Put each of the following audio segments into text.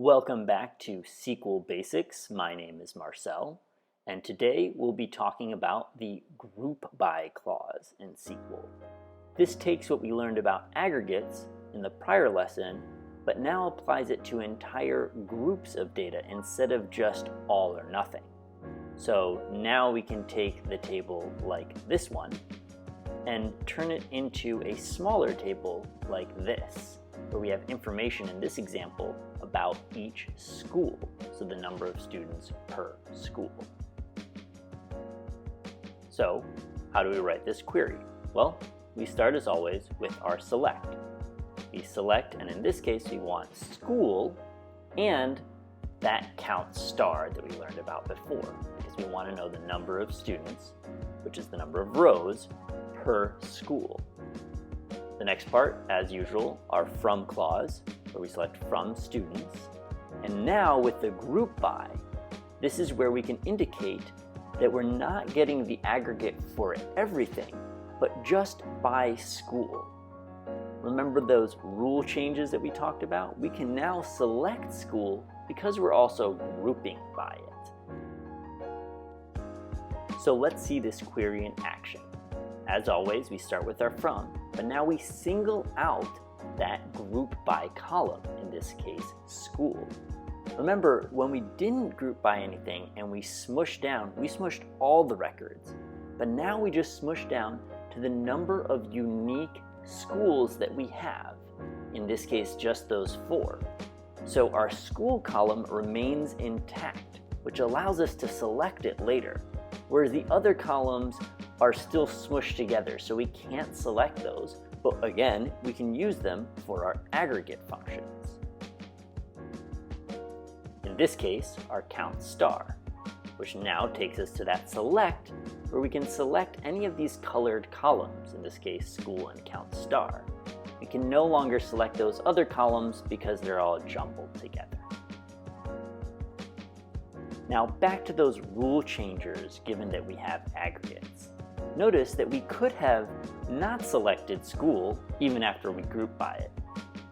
Welcome back to SQL Basics. My name is Marcel, and today we'll be talking about the group by clause in SQL. This takes what we learned about aggregates in the prior lesson, but now applies it to entire groups of data instead of just all or nothing. So now we can take the table like this one and turn it into a smaller table like this, where we have information in this example about each school, so the number of students per school. So how do we write this query? Well, we start as always with our select. We select, and in this case we want school and that count star that we learned about before, because we want to know the number of students, which is the number of rows, per school. The next part, as usual, our from clause, where we select from students. And now with the group by, this is where we can indicate that we're not getting the aggregate for everything, but just by school. Remember those rule changes that we talked about? We can now select school because we're also grouping by it. So let's see this query in action. As always, we start with our from, but now we single out that group by column, in this case, school. Remember, when we didn't group by anything and we smushed down, we smushed all the records. But now we just smush down to the number of unique schools that we have. In this case, just those 4. So our school column remains intact, which allows us to select it later, whereas the other columns are still smushed together, so we can't select those, but again, we can use them for our aggregate functions. In this case, our count star, which now takes us to that select, where we can select any of these colored columns, in this case, school and count star. We can no longer select those other columns because they're all jumbled together. Now back to those rule changers, given that we have aggregates. Notice that we could have not selected school even after we group by it.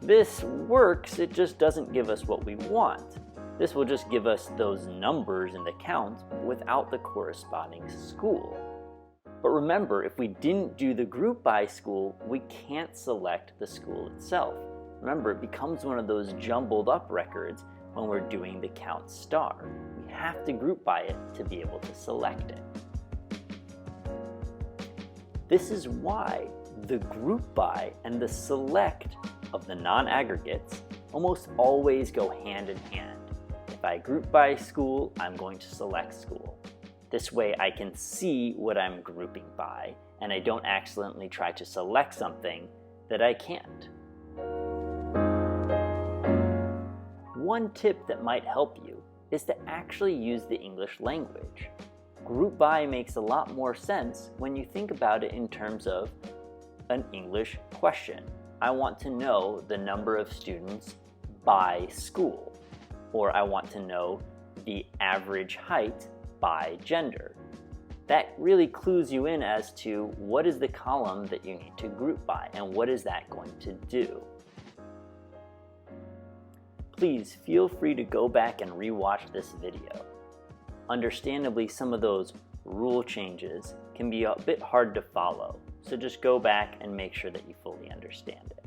This works, it just doesn't give us what we want. This will just give us those numbers in the count without the corresponding school. But remember, if we didn't do the group by school, we can't select the school itself. Remember, it becomes one of those jumbled up records when we're doing the count star. We have to group by it to be able to select it. This is why the group by and the select of the non-aggregates almost always go hand in hand. If I group by school, I'm going to select school. This way I can see what I'm grouping by, and I don't accidentally try to select something that I can't. One tip that might help you is to actually use the English language. Group by makes a lot more sense when you think about it in terms of an English question. I want to know the number of students by school, or I want to know the average height by gender. That really clues you in as to what is the column that you need to group by and what is that going to do. Please feel free to go back and rewatch this video. Understandably, some of those rule changes can be a bit hard to follow, so just go back and make sure that you fully understand it.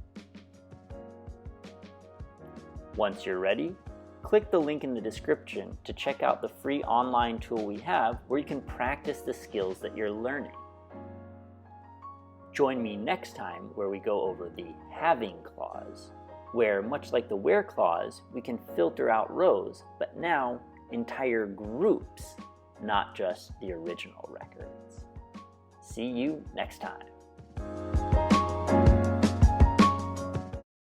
Once you're ready, click the link in the description to check out the free online tool we have where you can practice the skills that you're learning. Join me next time where we go over the having clause, where much like the where clause, we can filter out rows, but now entire groups, not just the original records. See you next time.